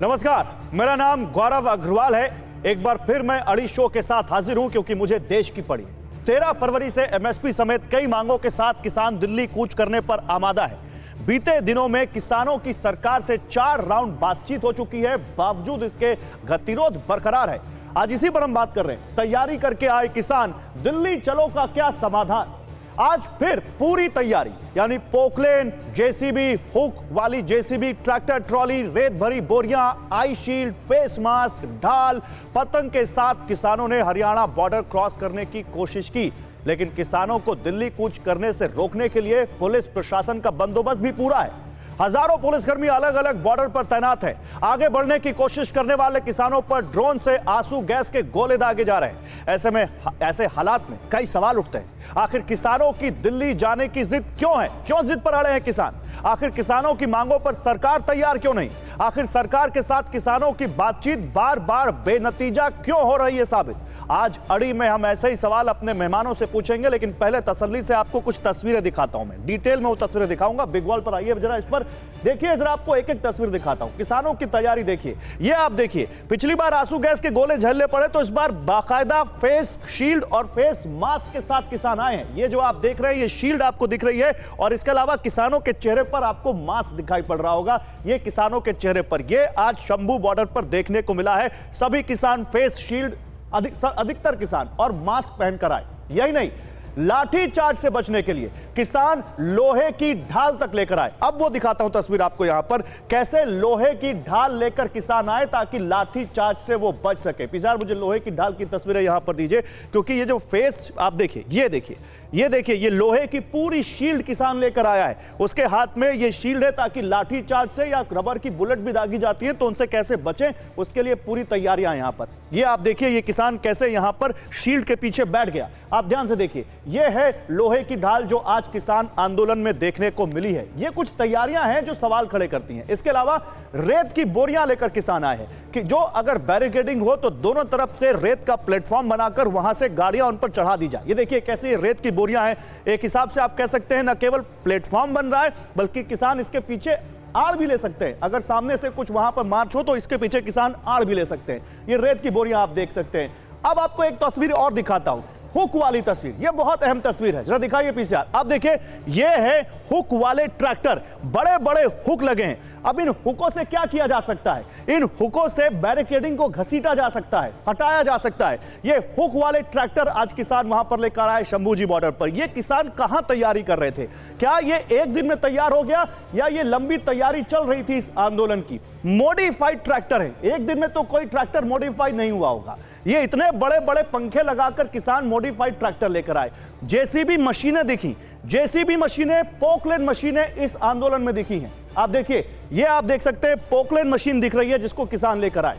नमस्कार, मेरा नाम गौरव अग्रवाल है। एक बार फिर मैं अड़ी शो के साथ हाजिर हूं क्योंकि मुझे देश की पड़ी है। 13 फरवरी से एमएसपी समेत कई मांगों के साथ किसान दिल्ली कूच करने पर आमादा है। बीते दिनों में किसानों की सरकार से 4 राउंड बातचीत हो चुकी है, बावजूद इसके गतिरोध बरकरार है। आज इसी पर हम बात कर रहे हैं। तैयारी करके आए किसान, दिल्ली चलो का क्या समाधान? आज फिर पूरी तैयारी, यानी पोकलेन, जेसीबी, हुक वाली जेसीबी, ट्रैक्टर ट्रॉली, रेत भरी बोरियां, आई शील्ड, फेस मास्क, ढाल, पतंग के साथ किसानों ने हरियाणा बॉर्डर क्रॉस करने की कोशिश की। लेकिन किसानों को दिल्ली कूच करने से रोकने के लिए पुलिस प्रशासन का बंदोबस्त भी पूरा है। हजारों पुलिसकर्मी अलग अलग बॉर्डर पर तैनात हैं। आगे बढ़ने की कोशिश करने वाले किसानों पर ड्रोन से आंसू गैस के गोले दागे जा रहे हैं। ऐसे हालात में कई सवाल उठते हैं। आखिर किसानों की दिल्ली जाने की जिद क्यों है? क्यों जिद पर अड़े हैं किसान? आखिर किसानों की मांगों पर सरकार तैयार क्यों नहीं? आखिर सरकार के साथ किसानों की बातचीत बार बार बेनतीजा क्यों हो रही है साबित? आज अड़ी में हम ऐसे ही सवाल अपने मेहमानों से पूछेंगे, लेकिन पहले तसल्ली से आपको कुछ तस्वीरें दिखाता हूं। मैं डिटेल में वो तस्वीरें दिखाऊंगा। बिग वॉल पर आइए जरा, इस पर देखिए जरा, आपको एक एक तस्वीर दिखाता हूं। किसानों की तैयारी देखिए। ये आप देखिए, पिछली बार आंसू गैस के गोले झेलने पड़े, तो इस बार बाकायदा फेस शील्ड और फेस मास्क के साथ किसान आए हैं। ये जो आप देख रहे हैं, ये शील्ड आपको दिख रही है, और इसके अलावा किसानों के चेहरे पर आपको मास्क दिखाई पड़ रहा होगा। ये किसानों के चेहरे पर, ये आज शंभू बॉर्डर पर देखने को मिला है। सभी किसान फेस शील्ड, अधिकतर किसान, और मास्क पहनकर आए। यही नहीं, लाठी चार्ज से बचने के लिए किसान लोहे की ढाल तक लेकर आए। अब वो दिखाता हूं तस्वीर आपको यहां पर, कैसे लोहे की ढाल लेकर किसान आए ताकि लाठी चार्ज से वो बच सके। पिजार मुझे लोहे की ढाल की तस्वीरें यहां पर दीजिए, क्योंकि ये जो फेस आप देखिए, ये देखिए, ये देखिए, ये लोहे की पूरी शील्ड किसान लेकर आया है। उसके हाथ में ये शील्ड है ताकि लाठी चार्ज से या रबर की बुलेट भी दागी जाती है तो उनसे कैसे बचें, उसके लिए पूरी तैयारियां यहां पर। ये आप देखिए, ये किसान कैसे यहां पर शील्ड के पीछे बैठ गया। आप ध्यान से देखिए, ये है लोहे की ढाल जो आज किसान आंदोलन में देखने को मिली है। ये कुछ तैयारियां हैं जो सवाल खड़े करती हैं। इसके अलावा रेत की बोरियां लेकर किसान आए हैं कि जो अगर बैरिकेडिंग हो तो दोनों तरफ से रेत का प्लेटफॉर्म बनाकर वहां से गाड़ियां उन पर चढ़ा दी जाए। ये देखिए कैसे ये रेत की बोरियां हैं। एक हिसाब से आप कह सकते हैं न केवल प्लेटफॉर्म बन रहा है, बल्कि किसान इसके पीछे आड़ भी ले सकते हैं। अगर सामने से कुछ वहां पर मार्च हो तो इसके पीछे किसान आड़ भी ले सकते हैं। ये रेत की बोरियां आप देख सकते हैं। अब आपको एक तस्वीर और दिखाता हूं, हुक वाली तस्वीर। यह बहुत अहम तस्वीर है, जरा दिखाइए पीछे। आप देखिए, यह है हुक वाले ट्रैक्टर, बड़े बड़े हुक लगे हैं। अब इन हुकों से क्या किया जा सकता है? इन हुकों से बैरिकेडिंग को घसीटा जा सकता है, हटाया जा सकता है। ये हुक वाले ट्रैक्टर आज किसान वहां पर लेकर आए शंभू जी बॉर्डर पर। ये किसान कहां तैयारी कर रहे थे? क्या ये एक दिन में तैयार हो गया या ये लंबी तैयारी चल रही थी इस आंदोलन की? मॉडिफाइड ट्रैक्टर है, एक दिन में तो कोई ट्रैक्टर मॉडिफाइड नहीं हुआ होगा। ये इतने बड़े बड़े पंखे लगाकर किसान मॉडिफाइड ट्रैक्टर लेकर आए। जेसीबी मशीनें दिखी, जेसीबी मशीनें, पोकलेन मशीनें इस आंदोलन में दिखी हैं। आप देखिए, ये आप देख सकते हैं पोकलेन मशीन दिख रही है जिसको किसान लेकर आए।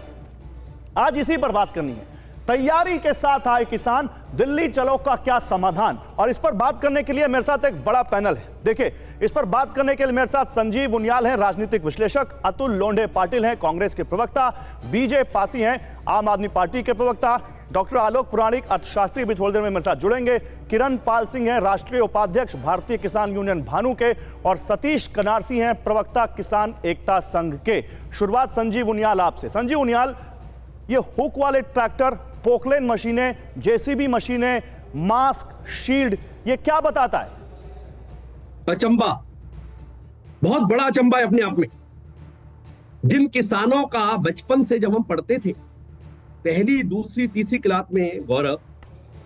आज इसी पर बात करनी है। तैयारी के साथ आए किसान, दिल्ली चलो का क्या समाधान? और इस पर बात करने के लिए मेरे साथ एक बड़ा पैनल है। देखिए, इस पर बात करने के लिए मेरे साथ संजीव उनियाल हैं, राजनीतिक विश्लेषक, अतुल लोंढे पाटिल हैं, कांग्रेस के प्रवक्ता, बीजे पासी हैं, आम आदमी पार्टी के प्रवक्ता, डॉक्टर आलोक पुराणिक, अर्थशास्त्री, भी थोड़ी देर में मेरे साथ जुड़ेंगे, किरण पाल सिंह हैं, राष्ट्रीय उपाध्यक्ष भारतीय किसान यूनियन भानु के, और सतीश कनारसी हैं, प्रवक्ता किसान एकता संघ के। शुरुआत संजीव उनियाल आपसे। संजीव उनियाल, ये हुक वाले ट्रैक्टर, पोकलेन मशीनें, जेसीबी मशीनें, मास्क, शील्ड, ये क्या बताता है? अचंबा, बहुत बड़ा अचंबा है अपने आप में। जिन किसानों का बचपन से जब हम पढ़ते थे पहली, दूसरी, तीसरी क्लास में, गौरव,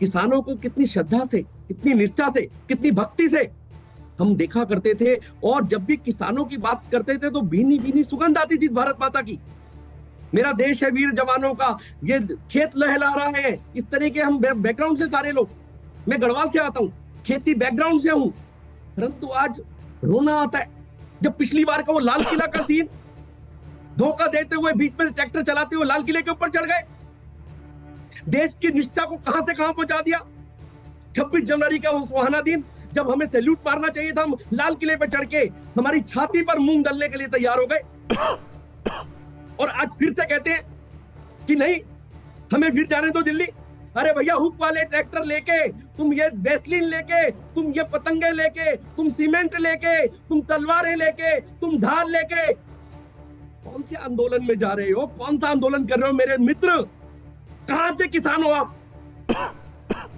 किसानों को कितनी श्रद्धा से, कितनी निष्ठा से, कितनी भक्ति से हम देखा करते थे। और जब भी किसानों की बात करते थे तो भीनी भीनी सुगंध आती थी भारत माता की। मेरा देश है वीर जवानों का, ये खेत लहला रहा है, इस तरह के हम बैकग्राउंड से सारे लोग। मैं गढ़वाल से आता हूँ, खेती बैकग्राउंड से हूं, परंतु आज रोना आता है जब पिछली बार का वो लाल किला का सीन, धोखा देते हुए बीच में ट्रैक्टर चलाते हुए लाल किले के ऊपर चढ़ गए। देश की निष्ठा को कहां से कहां पहुंचा दिया। 26 जनवरी का वो सुहाना दिन जब हमें सैल्यूट मारना चाहिए था, हम लाल किले पर चढ़ के हमारी छाती पर मूंग दलने के लिए तैयार हो गए। और आज फिर से कहते हैं कि नहीं, हमें फिर जाने दो दिल्ली। अरे भैया, हुक वाले ट्रैक्टर लेके, तुम ये वैसलीन लेके, तुम ये पतंगे लेके, तुम सीमेंट लेके, तुम तलवारें लेके, तुम ढाल लेके कौन से आंदोलन में जा रहे हो? कौन सा आंदोलन कर रहे हो मेरे मित्र? कहां से किसान हो आप?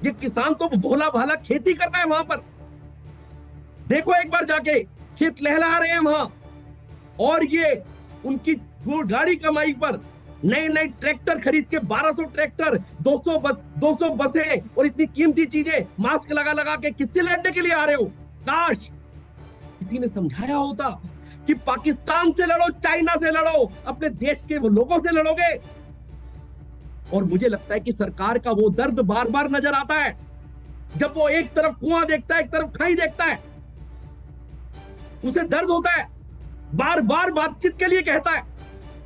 ये किसान तो भोला भाला खेती कर रहा है वहां पर। देखो एक बार जाके, खेत लहला रहे हैं वहां। और ये उनकी वो गाड़ी कमाई पर नए नए ट्रैक्टर खरीद के 1200 ट्रैक्टर, 200 बसें और इतनी कीमती चीजें मास्क लगा लगा के किससे लड़ने के लिए आ रहे हो? काश किसी ने समझाया होता कि पाकिस्तान से लड़ो, चाइना से लड़ो, अपने देश के वो लोगों से लड़ोगे। और मुझे लगता है कि सरकार का वो दर्द बार बार नजर आता है जब वो एक तरफ कुआं देखता है, एक तरफ खाई देखता है। उसे दर्द होता है, बार बार बातचीत के लिए कहता है।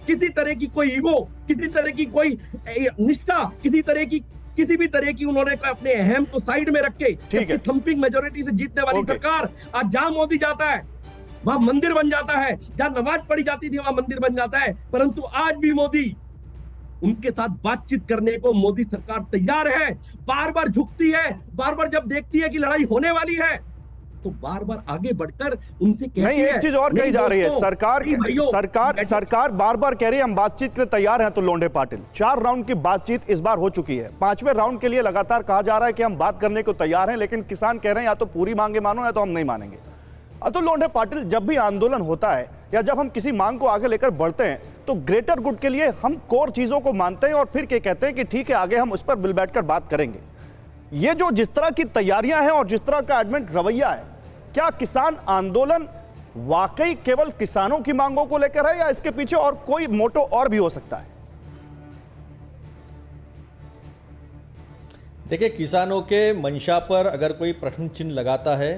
किसी तरह की कोई ईगो, किसी तरह की कोई निष्ठा, किसी भी तरह की उन्होंने अपने अहम को साइड में रख के थंपिंग मेजोरिटी से जीतने वाली सरकार, आज जहां मोदी जाता है वहां मंदिर बन जाता है, जहां नमाज पढ़ी जाती थी वहां मंदिर बन जाता है। परंतु आज भी मोदी, उनके साथ बातचीत करने को मोदी सरकार तैयार है। बार बार झुकती है, बार बार जब देखती है कि लड़ाई होने वाली है तो बार बार आगे बढ़कर उनसे कहती है। नहीं, एक चीज और कही जा रही है, सरकार बार बार कह रही है हम बातचीत के लिए तैयार हैं। तो लोंढे पाटिल, 4 राउंड की बातचीत इस बार हो चुकी है। 5वें राउंड के लिए लगातार कहा जा रहा है कि हम बात करने को तैयार हैं, लेकिन किसान कह रहे हैं या तो पूरी मांगे मानो या तो हम नहीं मानेंगे। तो लोंढे पाटिल, जब भी आंदोलन होता है या जब हम किसी मांग को आगे लेकर बढ़ते हैं तो ग्रेटर गुड के लिए हम कोर चीजों को मानते हैं और फिर क्या कहते हैं कि ठीक है आगे हम उस पर मिल बैठकर बात करेंगे। ये जो जिस तरह की तैयारियां हैं और जिस तरह का एडमेंट रवैया है, क्या किसान आंदोलन वाकई केवल किसानों की मांगों को लेकर है या इसके पीछे और कोई मोटो और भी हो सकता है? देखिए, किसानों के मंशा पर अगर कोई प्रश्न चिन्ह लगाता है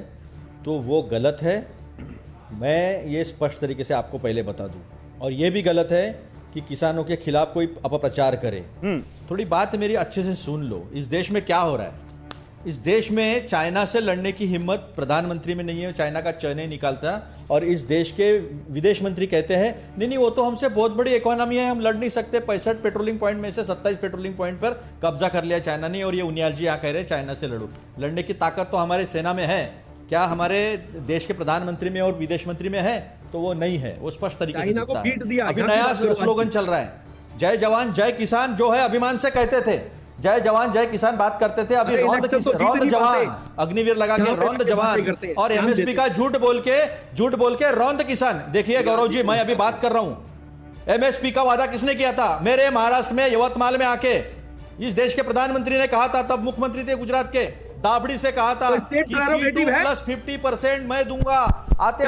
तो वो गलत है। मैं ये स्पष्ट तरीके से आपको पहले बता दूं। और ये भी गलत है कि किसानों के खिलाफ कोई अपप्रचार करे। थोड़ी बात मेरी अच्छे से सुन लो। इस देश में क्या हो रहा है? इस देश में चाइना से लड़ने की हिम्मत प्रधानमंत्री में नहीं है, चाइना का च नहीं निकालता। और इस देश के विदेश मंत्री कहते हैं नहीं नहीं वो तो हमसे बहुत बड़ी इकोनॉमी है, हम लड़ नहीं सकते। 65 पेट्रोलिंग पॉइंट में से 27 पेट्रोलिंग पॉइंट पर कब्जा कर लिया चाइना ने। और ये उनियाल जी यहाँ कह रहे हैं चाइना से लड़ो। लड़ने की ताकत तो हमारे सेना में है, क्या हमारे देश के प्रधानमंत्री में और विदेश मंत्री में है? तो वो नहीं है। वो स्पष्ट तरीके से दिखता है। अभी नया स्लोगन चल रहा है, जय जवान जय किसान, जो है अभिमान से कहते थे जय जवान जय किसान बात करते थे। अभी रौंद जवान, अग्निवीर लगा के रौंद जवान और एमएसपी का झूठ बोल के रौंद किसान। देखिए गौरव जी, मैं अभी बात कर रहा हूं, एमएसपी का वादा किसने किया था? मेरे महाराष्ट्र में यवतमाल में आके इस देश के प्रधानमंत्री ने कहा था, तब मुख्यमंत्री थे गुजरात के, दाबड़ी से कहा था कि C2+50% मैं दूंगा। आते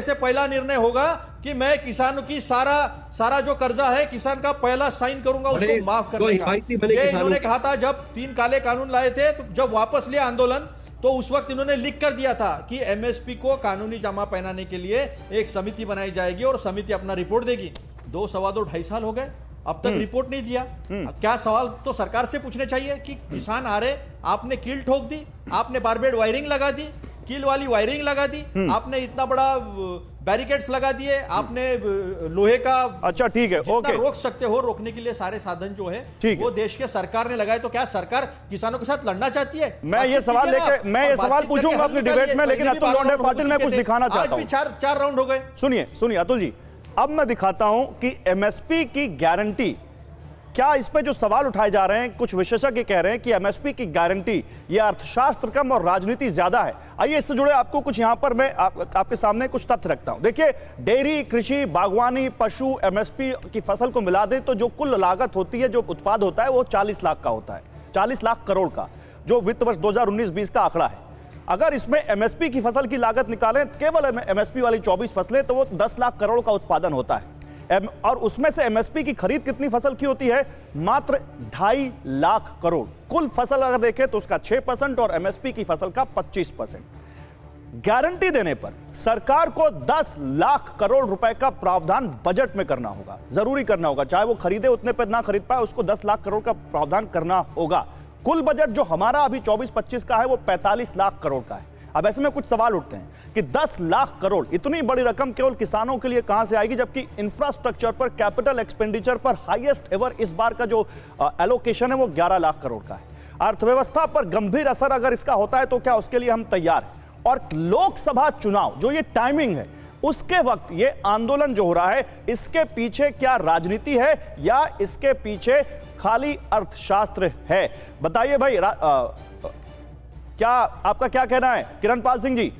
से पहला निर्णय होगा कि मैं किसानों की सारा जो कर्जा है किसान का पहला साइन करूंगा उसको माफ करने का। ये इन्होंने कहा था जब 3 काले कानून लाए थे। तो जब वापस लिया आंदोलन तो उस वक्त इन्होंने लिख कर दिया था कि एमएसपी को कानूनी जामा पहनाने के लिए एक समिति बनाई जाएगी और समिति अपना रिपोर्ट देगी। 2 सवा 2 2.5 साल हो गए, अब तक रिपोर्ट नहीं दिया। क्या सवाल तो सरकार से पूछने चाहिए कि किसान आ रहे, आपने कील ठोक दी, आपने बारबेड वायरिंग लगा दी, कील वाली वायरिंग लगा दी, आपने इतना बड़ा बैरिकेड्स लगा दिए, आपने लोहे का, अच्छा ठीक है, ओके, रोक सकते हो, रोकने के लिए सारे साधन जो है वो देश के सरकार ने लगाए। तो क्या सरकार किसानों के साथ लड़ना चाहती है? मैं ये सवाल पूछूंगा अपनी डिबेट में, लेकिन अतुल लोंढे पाटिल मैं कुछ दिखाना चाहता हूं। 4 राउंड हो गए। सुनिए अतुल जी, अब मैं दिखाता हूं कि एमएसपी की गारंटी, क्या इस पे जो सवाल उठाए जा रहे हैं, कुछ विशेषज्ञ कह रहे हैं कि एमएसपी की गारंटी ये अर्थशास्त्र कम और राजनीति ज्यादा है। आइए इससे जुड़े आपको कुछ यहां पर मैं आपके सामने कुछ तथ्य रखता हूं। देखिए, डेयरी, कृषि, बागवानी, पशु, एमएसपी की फसल को मिला दें तो जो कुल लागत होती है, जो उत्पाद होता है, वो 40 लाख का होता है, 40 लाख करोड़ का, जो वित्त वर्ष 2019-20 का आंकड़ा है। अगर इसमें एमएसपी की फसल की लागत निकालें, केवल एमएसपी वाली 24 फसलें, तो वो 10 लाख करोड़ का उत्पादन होता है। और उसमें से एमएसपी की खरीद कितनी फसल की होती है? मात्र 2.5 लाख करोड़। कुल फसल अगर देखें तो उसका 6% और एमएसपी की फसल का 25%। गारंटी देने पर सरकार को 10 लाख करोड़ रुपए का प्रावधान बजट में करना होगा, जरूरी करना होगा। चाहे वो खरीदे उतने पर ना खरीद पाए, उसको 10 लाख करोड़ का प्रावधान करना होगा। कुल बजट जो हमारा अभी 24-25 का है वो 45 लाख करोड़ का है। अब ऐसे में कुछ सवाल उठते हैं कि 10 लाख करोड़, इतनी बड़ी रकम केवल किसानों के लिए कहां से आएगी, जबकि इंफ्रास्ट्रक्चर पर, कैपिटल एक्सपेंडिचर पर हाईएस्ट एवर इस बार का जो एलोकेशन है वो 11 लाख करोड़ का है। अर्थव्यवस्था पर गंभीर असर अगर इसका होता है तो क्या उसके लिए हम तैयार हैं? और लोकसभा चुनाव जो ये टाइमिंग है, उसके वक्त ये आंदोलन जो हो रहा है, इसके पीछे क्या राजनीति है या इसके पीछे खाली अर्थशास्त्र है? बताइए भाई, क्या आपका क्या कहना है किरणपाल सिंह जी?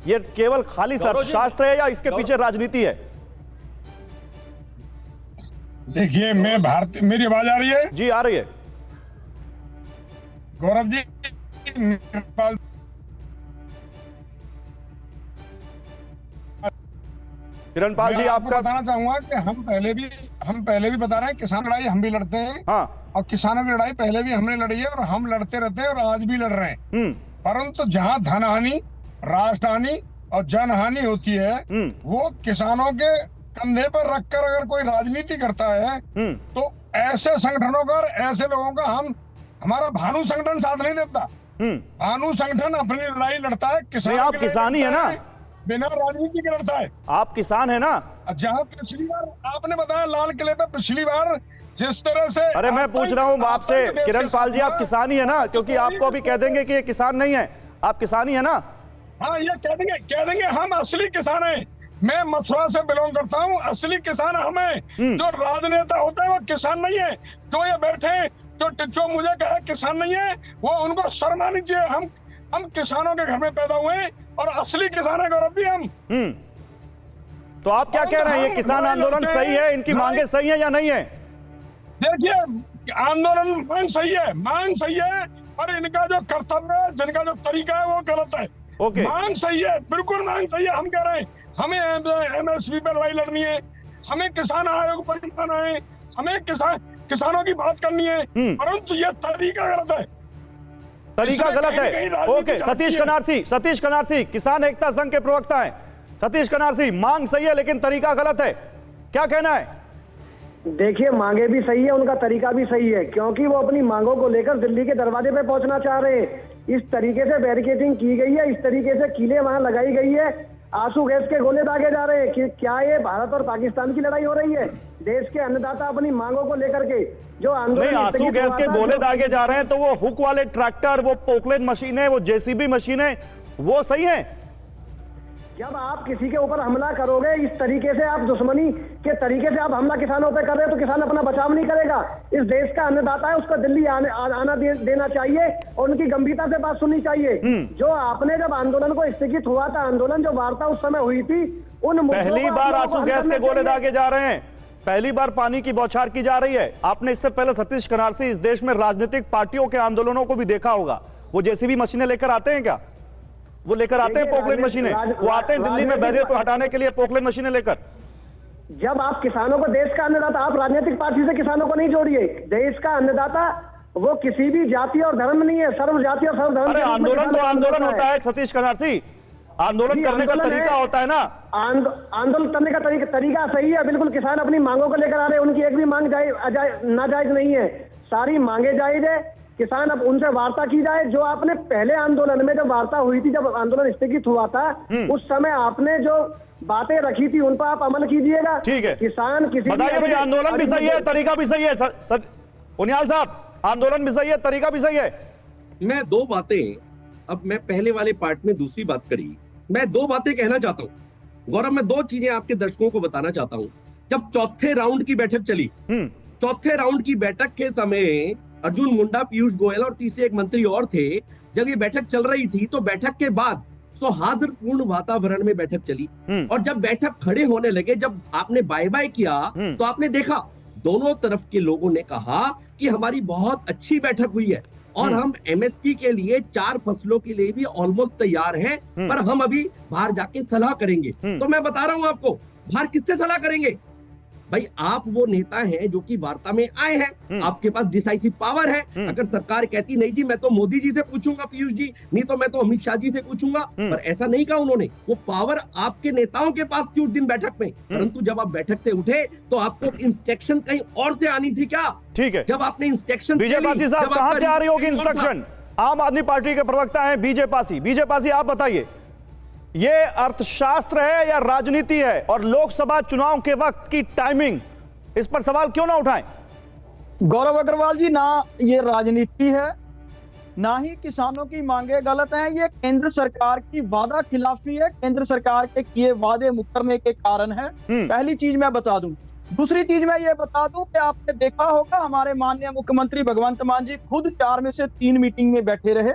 ये केवल खाली अर्थशास्त्र है या इसके पीछे राजनीति है? देखिए, मैं भारतीय, मेरी आवाज आ रही है? जी आ रही है। गौरव जी, किरणपाल जी, आपका बताना चाहूंगा कि हम पहले भी बता रहे हैं, किसान लड़ाई हम भी लड़ते हैं। हाँ। और किसानों की लड़ाई पहले भी हमने लड़ी है और हम लड़ते रहते हैं और आज भी लड़ रहे हैं। परंतु जहां धन हानि, राष्ट्र हानि और जन हानि होती है, वो किसानों के कंधे पर रखकर अगर कोई राजनीति करता है तो ऐसे संगठनों का और ऐसे लोगों का हमारा भानु संगठन साथ नहीं देता। भानु संगठन अपनी लड़ाई लड़ता है, किसान आप किसान ही है ना, बिना राजनीति के लड़ता है। आप किसान है ना? जहां पिछली बार आपने बताया लाल किले पे पिछली बार जिस तरह से, अरे मैं पूछ रहा हूँ आपसे किरणपाल जी, आप किसान ही है ना? क्योंकि आपको अभी कह देंगे कि ये किसान नहीं है, आप किसान ही है ना? हाँ, ये कह देंगे हम असली किसान हैं। मैं मथुरा से बिलोंग करता हूँ, असली किसान हम हैं। जो राजनेता होते हैं वो किसान नहीं है। जो ये बैठे जो मुझे कहे किसान नहीं है, वो उनको शर्म आनी चाहिए। हम किसानों के घर में पैदा हुए हैं और असली किसान है गौरव जी हम। तो आप क्या कह रहे हैं, ये किसान आंदोलन सही है? इनकी मांगे सही है या नहीं है? देखिए, आंदोलन मांग सही है, पर इनका जो कर्तव्य है, जिनका जो तरीका है वो गलत है। मांग सही है, बिल्कुल मांग सही है। हम कह रहे हैं हमें एमएसपी पर लड़ाई लड़नी है, हमें किसान आयोग पर बनाना है, हमें किसानों की बात करनी है, परंतु ये तरीका गलत है। तरीका गलत है। ओके, सतीश कनारसी किसान एकता संघ के प्रवक्ता हैं। सतीश कनारसी, मांग सही है लेकिन तरीका गलत है, क्या कहना है? देखिए, मांगे भी सही है, उनका तरीका भी सही है, क्योंकि वो अपनी मांगों को लेकर दिल्ली के दरवाजे पे पहुंचना चाह रहे हैं। इस तरीके से बैरिकेडिंग की गई है, इस तरीके से कीलें वहां लगाई गई है, आंसू गैस के गोले दागे जा रहे हैं कि क्या ये भारत और पाकिस्तान की लड़ाई हो रही है? देश के अन्नदाता अपनी मांगों को लेकर के जो आंदोलन, आंसू गैस के गोले दागे जा रहे हैं, तो वो हुक वाले ट्रैक्टर, वो पोकलेन मशीनें, वो जेसीबी मशीनें, वो सही है? जब आप किसी के ऊपर हमला करोगे, इस तरीके से आप दुश्मनी के तरीके से आप हमला किसानों पे कर रहे हो, तो किसान अपना बचाव नहीं करेगा। इस देश का अन्नदाता है, उसको दिल्ली आना देना चाहिए और उनकी गंभीरता से बात सुननी चाहिए। जो आपने जब आंदोलन को स्थगित हुआ था, आंदोलन जो वार्ता उस समय हुई थी, उन पहली बार आंसू गैस के गोले दागे जा रहे हैं, पहली बार पानी की बौछार की जा रही है। आपने इससे पहले सतीश कनारसी इस देश में राजनीतिक पार्टियों के आंदोलनों को भी देखा होगा। वो जेसीबी मशीनें लेकर आते हैं क्या? वो लेकर आते हैं पोकलेन मशीनें, वो आते हैं दिल्ली में बैरियर को हटाने के लिए पोकलेन मशीनें लेकर। जब आप किसानों को, देश का अन्नदाता, आप राजनीतिक पार्टी से किसानों को नहीं जोड़िए। देश का अन्नदाता वो किसी भी जाति और धर्म नहीं है, सर्व जाति और सर्व धर्म। अरे आंदोलन तो आंदोलन होता है सतीश कनारसी, आंदोलन करने का तरीका होता है ना। आंदोलन करने का तरीका सही है, बिल्कुल। किसान अपनी मांगों को लेकर आ रहे हैं, उनकी एक भी मांग नाजायज नहीं है, सारी मांगे जायज है। किसान, अब उनसे वार्ता की जाए। जो आपने पहले आंदोलन में जब वार्ता हुई थी, जब आंदोलन स्थगित हुआ था, उस समय आपने जो बातें रखी थी उन पर आप अमल कीजिएगा। ठीक है, किसान किसी, बताइए भाई, आंदोलन भी सही है, तरीका भी सही है? उनियाल साहब, आंदोलन भी सही है, तरीका भी सही है? मैं दो बातें, अब मैं पहले वाले पार्ट में दूसरी बात करी, मैं दो बातें कहना चाहता हूं। गौरव, मैं दो चीजें आपके दर्शकों को बताना चाहता हूं। जब चौथे राउंड की बैठक चली, चौथे राउंड की बैठक के समय अर्जुन मुंडा, पीयूष गोयल और तीसरे एक मंत्री और थे। जब ये बैठक चल रही थी तो बैठक के बाद सौहार्दपूर्ण वातावरण में बैठक चली, और जब बैठक खड़े होने लगे, जब आपने बाय बाय किया, तो आपने देखा दोनों तरफ के लोगों ने कहा कि हमारी बहुत अच्छी बैठक हुई है और हम एमएसपी के लिए 4 फसलों के लिए भी ऑलमोस्ट तैयार हैं, पर हम अभी बाहर जाके सलाह करेंगे। तो मैं बता रहा हूं आपको, बाहर किससे सलाह करेंगे? भाई, आप वो नेता हैं जो कि वार्ता में आए हैं, आपके पास डिसाइसिव पावर है। अगर सरकार कहती नहीं जी मैं तो मोदी जी से पूछूंगा, पीयूष जी, नहीं तो मैं तो अमित शाह जी से पूछूंगा, पर ऐसा नहीं कहा उन्होंने। वो पावर आपके नेताओं के पास थी उस दिन बैठक में, परंतु जब आप बैठक से उठे तो आपको इंस्ट्रक्शन कहीं और से आनी थी क्या? ठीक है, जब आपने इंस्ट्रक्शन, बीजे पासी साहब कहां से आ रही होगी इंस्ट्रक्शन? आम आदमी पार्टी के प्रवक्ता हैं बीजे पासी, आप बताइए, ये अर्थशास्त्र है या राजनीति है? और लोकसभा चुनाव के वक्त की टाइमिंग, इस पर सवाल क्यों ना उठाएं? गौरव अग्रवाल जी, ना ये राजनीति है ना ही किसानों की मांगे गलत हैं, ये केंद्र सरकार की वादा खिलाफी है, केंद्र सरकार के किए वादे मुकरने के कारण है। पहली चीज मैं बता दूं। दूसरी चीज मैं ये बता दूं कि आपने देखा होगा हमारे माननीय मुख्यमंत्री भगवंत मान जी खुद 4 में से 3 मीटिंग में बैठे रहे,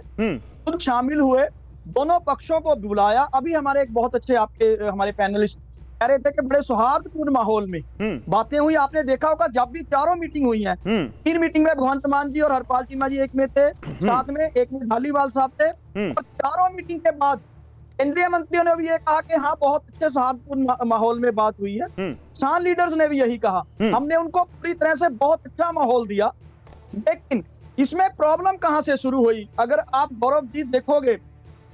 खुद शामिल हुए, दोनों पक्षों को बुलाया। अभी हमारे एक बहुत अच्छे हमारे पैनलिस्ट कह रहे थे कि बड़े सौहार्दपूर्ण माहौल में बातें हुई। आपने देखा होगा जब भी चारों मीटिंग हुई हैं, 3 मीटिंग में भगवंत मान जी और हरपाल चीमा जी एक में थे, साथ में एक में धालीवाल साहब थे, और चारों मीटिंग के बाद केंद्रीय मंत्रियों ने भी ये कहा कि हाँ बहुत अच्छे सौहार्दपूर्ण माहौल में बात हुई है। किसान लीडर्स ने भी यही कहा, हमने उनको पूरी तरह से बहुत अच्छा माहौल दिया। लेकिन इसमें प्रॉब्लम कहां से शुरू हुई? अगर आप गौरव जी देखोगे,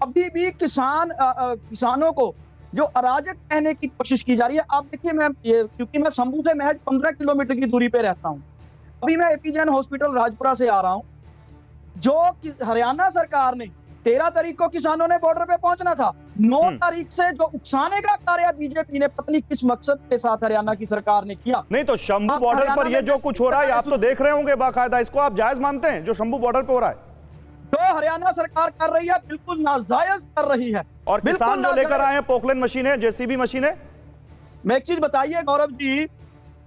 अभी भी किसानों को जो अराजक कहने की कोशिश की जा रही है। आप देखिए, क्योंकि मैं शंभू से महज 15 किलोमीटर की दूरी पे रहता हूं, अभी मैं एपीजेन हॉस्पिटल राजपुरा से आ रहा हूं। जो हरियाणा सरकार ने 13 तारीख को किसानों ने बॉर्डर पे पहुंचना था, 9 तारीख से जो उकसाने का कार्य बीजेपी ने पता नहीं किस मकसद के साथ हरियाणा की सरकार ने किया। नहीं तो शंभू बॉर्डर पर ये जो कुछ हो रहा है आप तो देख रहे होंगे बाकायदा, इसको आप जायज मानते हैं जो शंभू बॉर्डर पे हो रहा है? जो हरियाणा सरकार कर रही है बिल्कुल नाजायज कर रही है। और किसान जो लेकर आए हैं पोकलेन मशीनें, जेसीबी मशीनें। मैं एक चीज बताइए गौरव जी,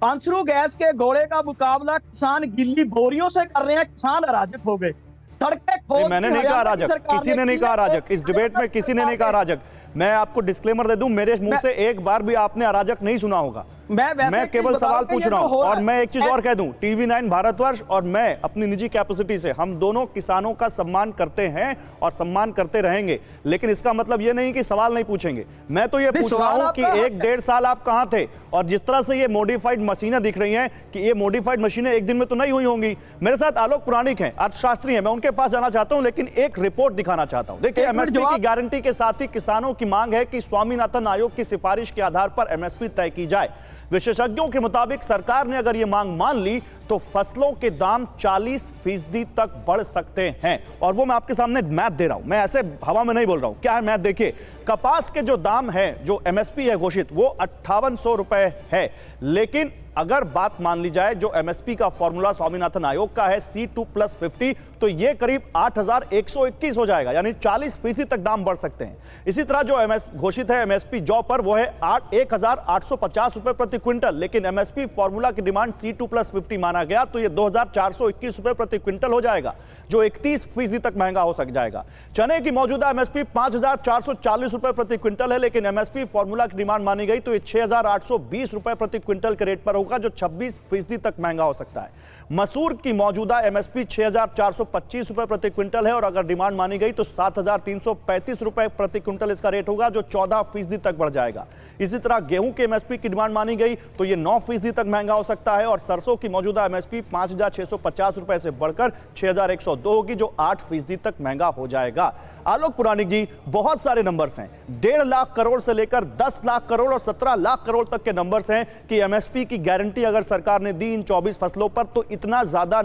पांचरू गैस के घोड़े का मुकाबला किसान गिल्ली बोरियों से कर रहे हैं, किसान अराजक हो गए। सड़कें खोद मैंने नहीं कहा अराजक, किसी ने नहीं कहा अराजक, इस डिबेट में किसी ने नहीं कहा अराजक। मैं आपको डिस्क्लेमर दे दूं, मेरे मुंह से एक बार भी आपने अराजक नहीं सुना होगा। मैं केवल सवाल पूछ रहा हूं। और मैं एक चीज और कह दूं, TV9 भारतवर्ष और मैं अपनी निजी कैपेसिटी से, हम दोनों किसानों का सम्मान करते हैं और सम्मान करते रहेंगे, लेकिन इसका मतलब यह नहीं कि सवाल नहीं पूछेंगे। मैं तो ये पूछ रहा हूं कि 1-1.5 साल आप कहां थे? और जिस तरह से ये मॉडिफाइड मशीनें दिख रही हैं कि ये मॉडिफाइड मशीनें एक दिन में तो नहीं हुई होंगी। मेरे साथ आलोक पुराणिक हैं, अर्थशास्त्री हैं, मैं उनके पास जाना चाहता हूं, लेकिन एक रिपोर्ट दिखाना चाहता हूं। देखिए, एमएसपी की गारंटी के साथ ही किसानों की मांग है कि स्वामीनाथन आयोग की सिफारिश के आधार पर एमएसपी तय की जाए। विशेषज्ञों के मुताबिक सरकार ने अगर यह मांग मान ली तो फसलों के दाम 40% तक बढ़ सकते हैं। और वो मैं आपके सामने मैथ दे रहा हूं, मैं ऐसे हवा में नहीं बोल रहा हूं। क्या है मैथ? देखिए, कपास के जो दाम है, जो एमएसपी है घोषित, वो 5800 रुपए है। लेकिन अगर बात मान ली जाए जो एमएसपी का फॉर्मूला स्वामीनाथन आयोग का है C2+50, तो ये करीब 8121 हो जाएगा, यानी 40% तक दाम बढ़ सकते हैं। इसी तरह जो घोषित है एमएसपी जौ पर, वो है 1850 रुपए प्रति क्विंटल, लेकिन एमएसपी फॉर्मूला की डिमांड C2+50 माना गया तो ये 2421 रुपए प्रति क्विंटल हो जाएगा, जो 31% तक महंगा हो सक जाएगा। चने की मौजूदा एमएसपी 5440 रुपए प्रति क्विंटल है, लेकिन एमएसपी फॉर्मूला की डिमांड मानी गई तो ये 6820 रुपए प्रति क्विंटल के रेट पर होगा, जो 26% तक महंगा हो सकता है। मसूर की मौजूदा एमएसपी 6425 रुपए प्रति क्विंटल है, और अगर डिमांड मानी गई तो 7335 रुपए प्रति क्विंटल इसका रेट होगा, जो 14% तक बढ़ जाएगा। इसी तरह गेहूं के एमएसपी की डिमांड मानी गई तो ये 9% तक महंगा हो सकता है, और सरसों की मौजूदा एमएसपी 5650 रुपए से बढ़कर 6102 होगी, जो 8% तक महंगा हो जाएगा। आलोक पुराणिक जी, बहुत सारे नंबर्स हैं, 1.5 लाख करोड़ से लेकर 10 लाख करोड़ और 17 लाख करोड़ तक के नंबर्स हैं कि एमएसपी की गारंटी अगर सरकार ने दी इन 24 फसलों पर तो इतना ज्यादा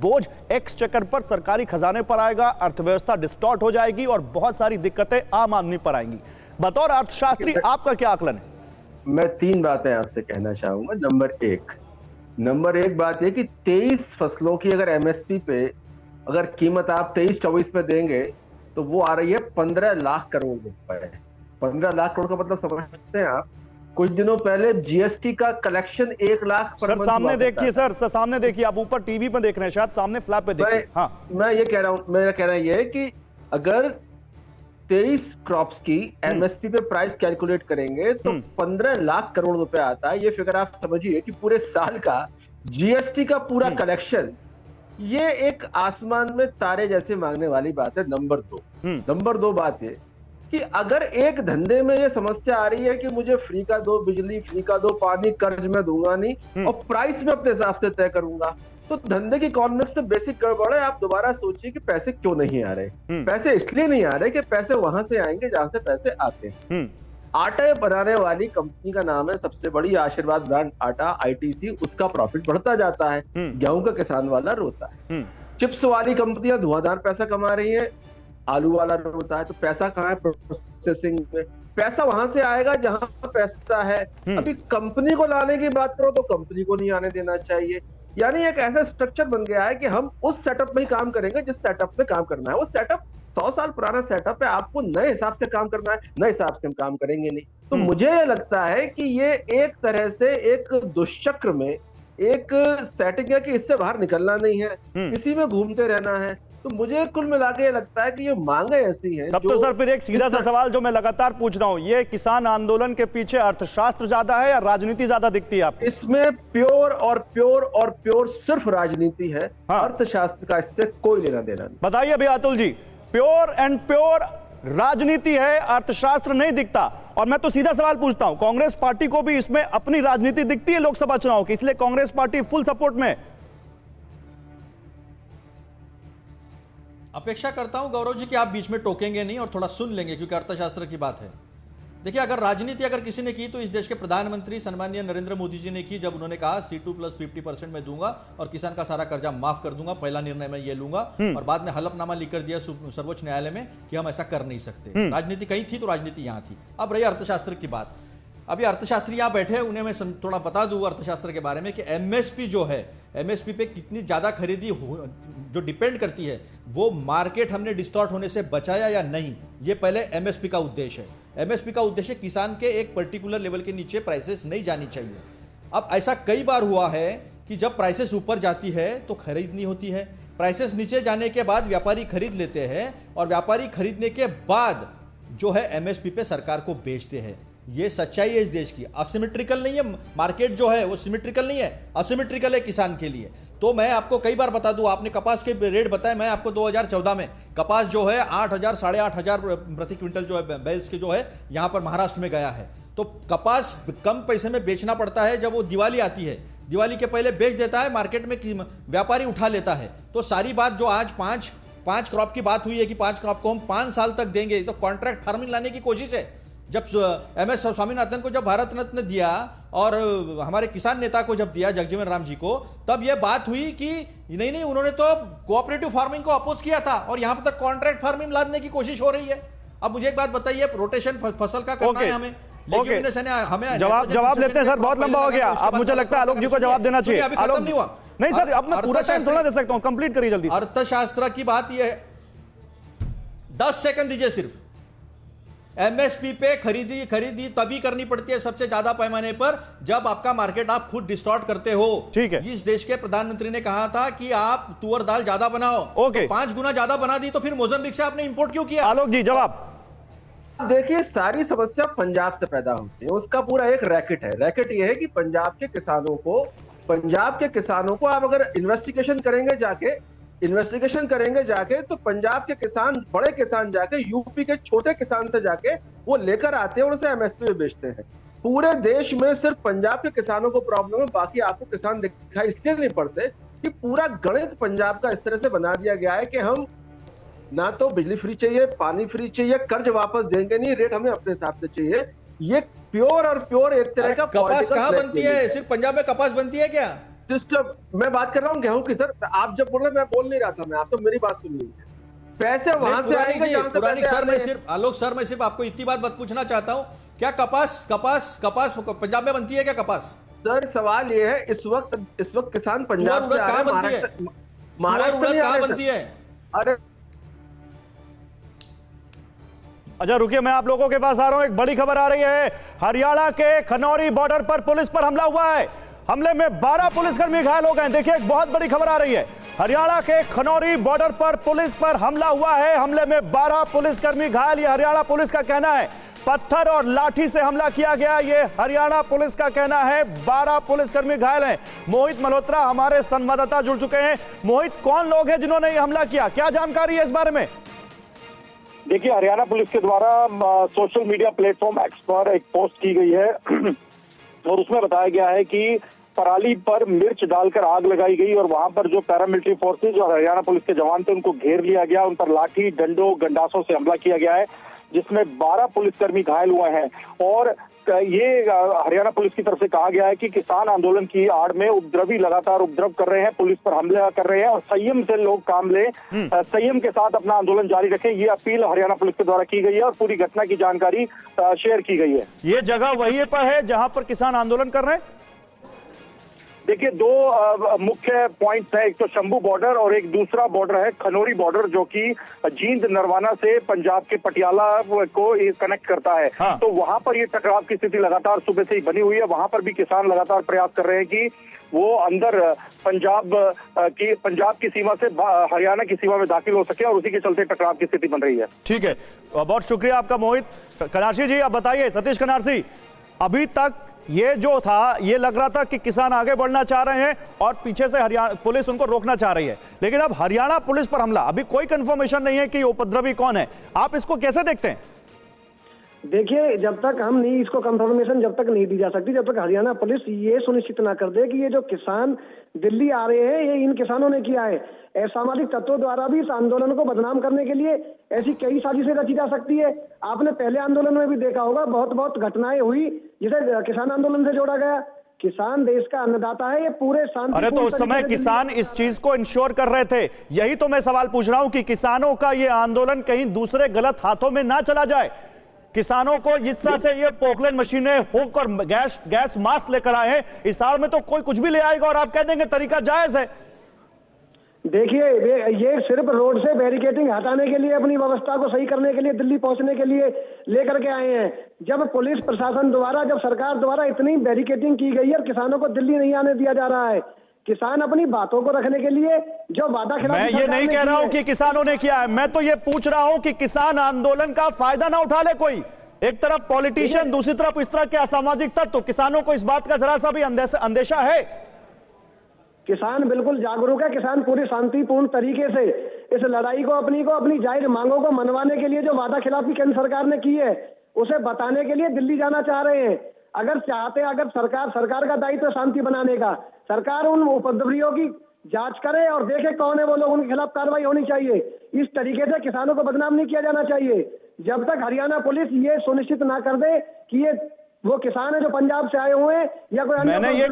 बोझ एक्सचेकर पर, सरकारी खजाने पर आएगा, अर्थव्यवस्था डिस्टॉर्ट हो जाएगी और बहुत सारी दिक्कतें आम आदमी पर आएंगी। बतौर अर्थशास्त्री आपका क्या आकलन है? मैं 3 बातें आपसे कहना चाहूंगा। नंबर एक बात यह कि 23 फसलों की अगर एमएसपी पे अगर कीमत आप 23-24 में देंगे तो वो आ रही है 15 लाख करोड़ रुपए। 15 लाख करोड़ का मतलब समझते हैं आप? कुछ दिनों पहले जीएसटी का कलेक्शन 1 लाख पर सर सामने देखिए, सर सामने देखिए, आप ऊपर टीवी पर देख रहे हैं, शायद सामने फ्लैप पे देखिए। हाँ, मैं ये कह रहा हूं, मेरा कहना यह है कि अगर 23 क्रॉप्स की एमएसपी पे प्राइस कैलकुलेट करेंगे तो 15 लाख करोड़ रुपए आता है। ये फिगर आप समझिए कि पूरे साल का जीएसटी का पूरा कलेक्शन, ये एक आसमान में तारे जैसे मांगने वाली बात है। नंबर दो बात है कि अगर एक धंधे में ये समस्या आ रही है कि मुझे फ्री का दो बिजली, फ्री का दो पानी, कर्ज में दूंगा नहीं और प्राइस में अपने हिसाब से तय करूंगा, तो धंधे की इकोनॉमिक्स में बेसिक गड़बड़ है। आप दोबारा सोचिए कि पैसे क्यों नहीं आ रहे। पैसे इसलिए नहीं आ रहे कि पैसे वहां से आएंगे जहां से पैसे आते हैं। आटा बनाने वाली कंपनी का नाम है सबसे बड़ी आशीर्वाद ब्रांड आटा, आईटीसी, उसका प्रॉफिट बढ़ता जाता है, गेहूं का किसान वाला रोता है। चिप्स वाली कंपनियां धुआंधार पैसा कमा रही है, आलू वाला रोता है। तो पैसा कहाँ है? प्रोसेसिंग में। पैसा वहां से आएगा जहां पैसा है। अभी कंपनी को लाने की बात करो तो कंपनी को नहीं आने देना चाहिए। यानी एक ऐसा स्ट्रक्चर बन गया है कि हम उस सेटअप में ही काम करेंगे जिस सेटअप में काम करना है। वो सेटअप 100 साल पुराना सेटअप है, आपको नए हिसाब से काम करना है, नए हिसाब से हम काम करेंगे नहीं। तो मुझे ये लगता है कि ये एक तरह से एक दुष्चक्र में एक सेटिंग है कि इससे बाहर निकलना नहीं है, इसी में घूमते रहना है। तो मुझे कुल मिला के लगता है कि ये मांगे ऐसी हैं। तब तो सर फिर एक सीधा सा सवाल जो मैं लगातार पूछ रहा हूं, ये किसान आंदोलन के पीछे अर्थशास्त्र ज्यादा है या राजनीति ज्यादा दिखती है आपको? इसमें प्योर सिर्फ राजनीति है। हाँ। अर्थशास्त्र का इससे कोई लेना देना नहीं। बताइए अभी अतुल जी, प्योर राजनीति है, अर्थशास्त्र नहीं दिखता। और मैं तो सीधा सवाल पूछता हूं, कांग्रेस पार्टी को भी इसमें अपनी राजनीति दिखती है लोकसभा चुनाव की, इसलिए कांग्रेस पार्टी फुल सपोर्ट में? अपेक्षा करता हूं गौरव जी कि आप बीच में टोकेंगे नहीं और थोड़ा सुन लेंगे, क्योंकि अर्थशास्त्र की बात है। देखिए, अगर राजनीति अगर किसी ने की तो इस देश के प्रधानमंत्री सम्माननीय नरेंद्र मोदी जी ने की, जब उन्होंने कहा C2+50% मैं दूंगा और किसान का सारा कर्जा माफ कर दूंगा, पहला निर्णय मैं ये लूंगा। और बाद में हलफनामा लिख कर दिया सर्वोच्च न्यायालय में कि हम ऐसा कर नहीं सकते। राजनीति कहीं थी तो राजनीति यहां थी। अब रही अर्थशास्त्र की बात। अभी अर्थशास्त्री यहां बैठे हैं, उन्हें मैं थोड़ा बता दूं अर्थशास्त्र के बारे में कि एमएसपी जो है, एमएसपी पे कितनी ज्यादा खरीदी जो डिपेंड करती है, वो मार्केट हमने डिस्टॉर्ट होने से बचाया या नहीं, ये पहले एमएसपी का उद्देश्य है। एमएसपी का उद्देश्य किसान के एक पर्टिकुलर लेवल के नीचे प्राइसेस नहीं जानी चाहिए। अब ऐसा कई बार हुआ है कि जब प्राइसेस ऊपर जाती है तो खरीद नहीं होती है, प्राइसेस नीचे जाने के बाद व्यापारी खरीद लेते हैं और व्यापारी खरीदने के बाद जो है एमएसपी पे सरकार को बेचते हैं। ये सच्चाई है इस देश की। असिमेट्रिकल नहीं है मार्केट जो है, वो सिमेट्रिकल नहीं है, असिमेट्रिकल है किसान के लिए। तो मैं आपको कई बार बता दूं, आपने कपास के रेट बताए, मैं आपको 2014 में कपास जो है 8,000 साढ़े 8,000 प्रति क्विंटल जो है बैल्स के जो है यहां पर महाराष्ट्र में गया है। तो कपास कम पैसे में बेचना पड़ता है जब वो दिवाली आती है, दिवाली के पहले बेच देता है, मार्केट में व्यापारी उठा लेता है। तो सारी बात जो आज पांच क्रॉप की बात हुई है कि 5 क्रॉप को हम 5 साल तक देंगे, तो कॉन्ट्रैक्ट फार्मिंग लाने की कोशिश है। जब एमएस स्वामीनाथन को जब भारत रत्न दिया और हमारे किसान नेता को जब दिया जगजीवन राम जी को, तब यह बात हुई कि नहीं उन्होंने तो कोऑपरेटिव फार्मिंग को अपोज किया था और यहां पर तक कॉन्ट्रैक्ट फार्मिंग लाने की कोशिश हो रही है। अब मुझे एक बात बताइए, रोटेशन फसल का करना है हमें, हमें जवाब लेते हैं सर, बहुत लंबा हो गया। अब मुझे लगता है आलोक जी को जवाब देना चाहिए। अभी खत्म नहीं हुआ। नहीं सर, अब मैं पूरा टाइम थोड़ा दे सकता हूं, कंप्लीट करिए जल्दी। अर्थशास्त्र की बात यह है, 10 सेकंड दीजिए सिर्फ। एमएसपी पे खरीदी तभी करनी पड़ती है सबसे ज्यादा पैमाने पर जब आपका मार्केट आप खुद डिस्टॉर्ट करते हो। ठीक है। इस देश के प्रधानमंत्री ने कहा था कि आप तुअर दाल ज्यादा बनाओ, ओके। तो 5 गुना ज्यादा बना दी, तो फिर मोजाम्बिक से आपने इंपोर्ट क्यों किया? आलोक जी जवाब। देखिए, सारी समस्या पंजाब से पैदा होती है, उसका पूरा एक रैकेट है। रैकेट ये है कि पंजाब के किसानों को आप अगर इन्वेस्टिगेशन करेंगे जाके तो पंजाब के किसान, बड़े किसान जाके यूपी के छोटे किसान से जाके वो लेकर आते हैं और उसे एमएसपी में बेचते हैं। पूरे देश में सिर्फ पंजाब के किसानों को प्रॉब्लम है, बाकी आपको किसान दिखाई इसलिए नहीं पड़ते कि पूरा गणित पंजाब का इस तरह से बना दिया गया है कि हम ना तो बिजली फ्री चाहिए, पानी फ्री चाहिए, कर्ज वापस देंगे नहीं, रेट हमें अपने हिसाब से चाहिए। ये प्योर एक तरह का कपास कहां बनती है? सिर्फ पंजाब में कपास बनती है क्या? मैं बात कर रहा हूँ गेहूं की सर। आप जब बोल रहे मैं बोल नहीं रहा था, मैं आपसे मेरी बात सुन लीजिए। पैसे वहां से आएंगे जहां से पैसे सर, मैं सिर्फ आलोक सर, मैं सिर्फ आपको इतनी बात पूछना चाहता हूं, क्या कपास पंजाब में बनती है क्या कपास? सर सवाल ये है, इस वक्त किसान पंजाब से महाराष्ट्र कहां बनती है? अरे अच्छा रुकिए, मैं आप लोगों के पास आ रहा हूं। एक बड़ी खबर आ रही है, हरियाणा के खनौरी बॉर्डर पर पुलिस पर हमला हुआ है। हमले में 12 पुलिसकर्मी घायल हो गए। देखिए, एक बहुत बड़ी खबर आ रही है, हरियाणा के खनौरी बॉर्डर पर पुलिस पर हमला हुआ है। हमले में 12 पुलिसकर्मी घायल, ये हरियाणा पुलिस का कहना है। पत्थर और लाठी से हमला किया गया, ये हरियाणा पुलिस का कहना है। 12 पुलिसकर्मी घायल हैं। मोहित मल्होत्रा हमारे संवाददाता जुड़ चुके हैं। मोहित, कौन लोग हैं जिन्होंने ये हमला किया, क्या जानकारी है इस बारे में? देखिए, हरियाणा पुलिस के द्वारा सोशल मीडिया प्लेटफॉर्म एक्स पर एक पोस्ट की गई है और उसमें बताया गया है कि पराली पर मिर्च डालकर आग लगाई गई और वहां पर जो पैरामिलिट्री फोर्सेज और हरियाणा पुलिस के जवान थे उनको घेर लिया गया, उन पर लाठी, डंडों, गंडासों से हमला किया गया है, जिसमें 12 पुलिसकर्मी घायल हुए हैं। और ये हरियाणा पुलिस की तरफ से कहा गया है कि किसान आंदोलन की आड़ में उपद्रवी लगातार उपद्रव कर रहे हैं, पुलिस पर हमला कर रहे हैं और संयम से लोग काम लें, संयम के साथ अपना आंदोलन जारी रखें, ये अपील हरियाणा पुलिस के द्वारा की गई है और पूरी घटना की जानकारी शेयर की गई है। ये जगह वही पर है जहां पर किसान आंदोलन कर रहे हैं? देखिए, दो मुख्य पॉइंट्स है, एक तो शंभू बॉर्डर और एक दूसरा बॉर्डर है खनौरी बॉर्डर, जो कि जींद नरवाना से पंजाब के पटियाला को कनेक्ट करता है। हाँ। तो वहां पर ये टकराव की स्थिति लगातार सुबह से ही बनी हुई है। वहां पर भी किसान लगातार प्रयास कर रहे हैं कि वो अंदर पंजाब की सीमा से हरियाणा की सीमा में दाखिल हो सके, और उसी के चलते टकराव की स्थिति बन रही है। ठीक है, बहुत शुक्रिया आपका मोहित। कनार्सी जी, आप बताइए, सतीश कनार्सी, अभी तक ये जो था, ये लग रहा था कि किसान आगे बढ़ना चाह रहे हैं और पीछे से हरियाणा पुलिस उनको रोकना चाह रही है, लेकिन अब हरियाणा पुलिस पर हमला, अभी कोई कंफर्मेशन नहीं है कि उपद्रवी कौन है। आप इसको कैसे देखते हैं? देखिए, जब तक हम नहीं, इसको कंफर्मेशन जब तक नहीं दी जा सकती, जब तक हरियाणा पुलिस ये सुनिश्चित ना कर दे कि ये जो किसान दिल्ली आ रहे हैं, ये इन किसानों ने किया है। असामाजिक तत्वों द्वारा भी इस आंदोलन को बदनाम करने के लिए ऐसी कई साजिशें रची जा सकती है। आपने पहले आंदोलन में भी देखा होगा, बहुत घटनाएं हुई जिसे किसान आंदोलन से जोड़ा गया। किसान देश का अन्नदाता है, ये पूरे शांति। अरे तो उस समय किसान इस चीज को इंश्योर कर रहे थे, यही तो मैं सवाल पूछ रहा हूं कि किसानों का ये आंदोलन कहीं दूसरे गलत हाथों में ना चला जाए। किसानों को जिस तरह से ये पोकलेन मशीनें होकर गैस मास्क लेकर आए हैं, इस साल में तो कोई कुछ भी ले आएगा और आप कह देंगे तरीका जायज है। देखिए, ये सिर्फ रोड से बैरिकेडिंग हटाने के लिए, अपनी व्यवस्था को सही करने के लिए, दिल्ली पहुंचने के लिए लेकर के आए हैं। जब पुलिस प्रशासन द्वारा, जब सरकार द्वारा इतनी बैरिकेडिंग की गई है और किसानों को दिल्ली नहीं आने दिया जा रहा है, किसान अपनी बातों को रखने के लिए जो वादा खिलाफी, मैं ये नहीं कह रहा हूं कि किसानों ने किया है, मैं तो ये पूछ रहा हूं कि किसान आंदोलन का फायदा ना उठा ले कोई। एक तरफ पॉलिटिशियन, दूसरी तरफ इस तरह के असामाजिक तत्व, तो किसानों को इस बात का जरा सा भी अंदेशा है? किसान बिल्कुल जागरूक है। किसान पूरी शांतिपूर्ण तरीके से इस लड़ाई को, अपनी जायज मांगों को मनवाने के लिए जो वादा खिलाफी केंद्र सरकार ने की है, उसे बताने के लिए दिल्ली जाना चाह रहे हैं। अगर चाहते, अगर सरकार का दायित्व शांति बनाने का, सरकार उन उपद्रवियों की जांच करे और देखे कौन है वो लोग, उनके खिलाफ कार्रवाई होनी चाहिए। इस तरीके से किसानों को बदनाम नहीं किया जाना चाहिए। जब तक हरियाणा पुलिस ये सुनिश्चित ना कर दे कि ये वो किसान है जो पंजाब से आए हुए हैं या कोई, मैंने ये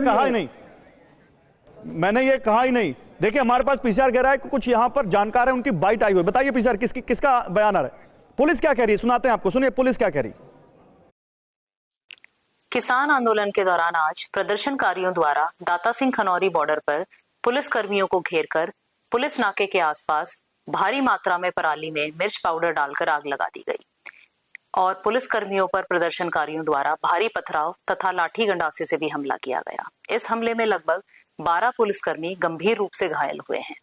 कहा ही नहीं। देखिए, हमारे पास पीसीआर कह रहा है कि कुछ यहां पर जानकार है, उनकी बाइट आई हुई। बताइए पीसीआर, किसका बयान आ रहा है? पुलिस क्या कह रही है, सुनाते हैं आपको, सुनिए पुलिस क्या कह रही है। किसान आंदोलन के दौरान आज प्रदर्शनकारियों द्वारा दाता सिंह खनौरी बॉर्डर पर पुलिस कर्मियों को घेरकर पुलिस नाके के आसपास भारी मात्रा में पराली में मिर्च पाउडर डालकर आग लगा दी गई और पुलिस कर्मियों पर प्रदर्शनकारियों द्वारा भारी पथराव तथा लाठी गंडासे से भी हमला किया गया। इस हमले में लगभग 12 पुलिसकर्मी गंभीर रूप से घायल हुए हैं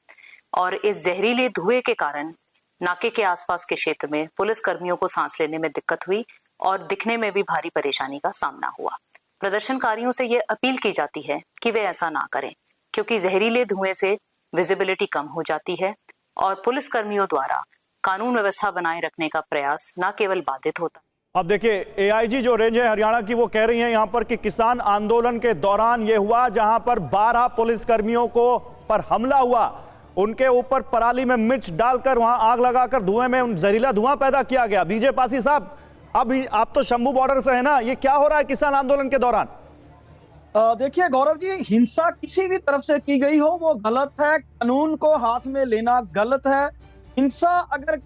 और इस जहरीले धुएं के कारण नाके के आसपास के क्षेत्र में पुलिस कर्मियों को सांस लेने में दिक्कत हुई और दिखने में भी भारी परेशानी का सामना हुआ। प्रदर्शनकारियों से ये अपील की जाती है कि वे ऐसा ना करें, क्योंकि जहरीले धुएं से विजिबिलिटी कम हो जाती है और पुलिस कर्मियों द्वारा कानून व्यवस्था बनाए रखने का प्रयास न केवल बाधित होता। अब देखिए, एआईजी जो रेंज है हरियाणा की, वो कह रही है यहां पर कि किसान आंदोलन के दौरान ये हुआ जहां पर 12 पुलिसकर्मियों को पर हमला हुआ, उनके ऊपर पराली में मिर्च डालकर वहां आग लगाकर धुएं में जहरीला धुआं पैदा किया गया। बीजे पासी साहब, अभी आप तो शंभू बॉर्डर से है ना, ये क्या हो रहा है किसान आंदोलन के दौरान? देखिए गौरव जी, हिंसा किसी भी तरफ से की गई हो वो गलत है, कानून को हाथ में लेना गलत है। हिंसा अगर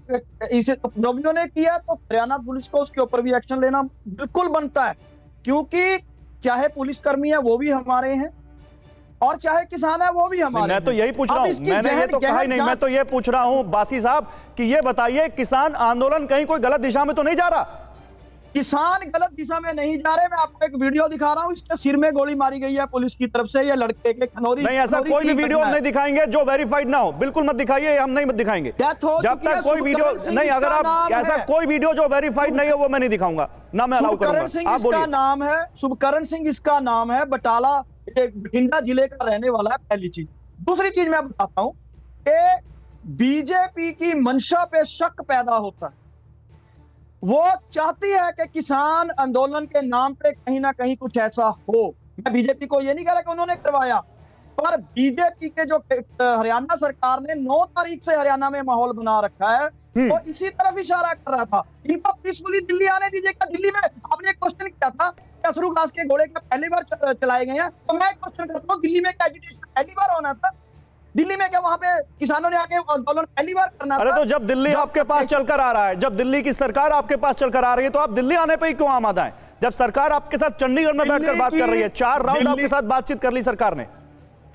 इसे उपद्रवियों ने किया तो हरियाणा पुलिस को उसके ऊपर भी एक्शन लेना बिल्कुल बनता है, क्योंकि चाहे पुलिसकर्मी है वो भी हमारे हैं और चाहे किसान है वो भी हमारे। मैं तो यही पूछ रहा हूं, मैंने ये तो कहा ही नहीं, मैं तो ये पूछ रहा हूं बासी साहब कि ये बताइए, किसान आंदोलन कहीं कोई गलत दिशा में तो नहीं जा रहा? किसान गलत दिशा में नहीं जा रहे। मैं आपको एक वीडियो दिखा रहा हूं, इसके सिर में गोली मारी गई है पुलिस की तरफ से, ये लड़के के खनौरी। नहीं, ऐसा कोई भी वीडियो हम नहीं दिखाएंगे जो वेरीफाइड ना हो, बिल्कुल मत दिखाइए, हम नहीं दिखाएंगे जब तक कोई वीडियो नहीं। अगर आप ऐसा कोई वीडियो जो वेरीफाइड नहीं हो वो मैं नहीं दिखाऊंगा, ना मैं अलाउ करूंगा। आप बोलिए। इसका नाम है शुभकरण सिंह, इसका नाम है, बटाला बठिंडा जिले का रहने वाला है। पहली चीज। दूसरी चीज मैं बताता हूं कि बीजेपी की मंशा पे शक पैदा होता है। वो चाहती है कि किसान आंदोलन के नाम पे कहीं ना कहीं कुछ ऐसा हो। मैं बीजेपी को ये नहीं कह रहा कि उन्होंने करवाया, पर बीजेपी के जो हरियाणा सरकार ने 9 तारीख से हरियाणा में माहौल बना रखा है, तो इसी तरफ इशारा कर रहा था। इनको पीसफुली दिल्ली आने दीजिएगा। दिल्ली में आपने एक क्वेश्चन किया था, अशरू घास के घोड़े का पहली बार चलाए गए हैं, तो मैं क्वेश्चन करता हूँ, दिल्ली में क्या एजुटेशन पहली बार होना था? दिल्ली में क्या वहां पे किसानों ने आके आंदोलन पहली बार करना था? अरे तो जब दिल्ली आपके पास चलकर आ रहा है, जब दिल्ली की सरकार आपके पास चलकर आ रही है, तो आप दिल्ली आने पे ही क्यों आमादा है? जब सरकार आपके साथ चंडीगढ़ में बैठकर बात कर रही है, 4 राउंड आपके साथ बातचीत कर ली सरकार ने।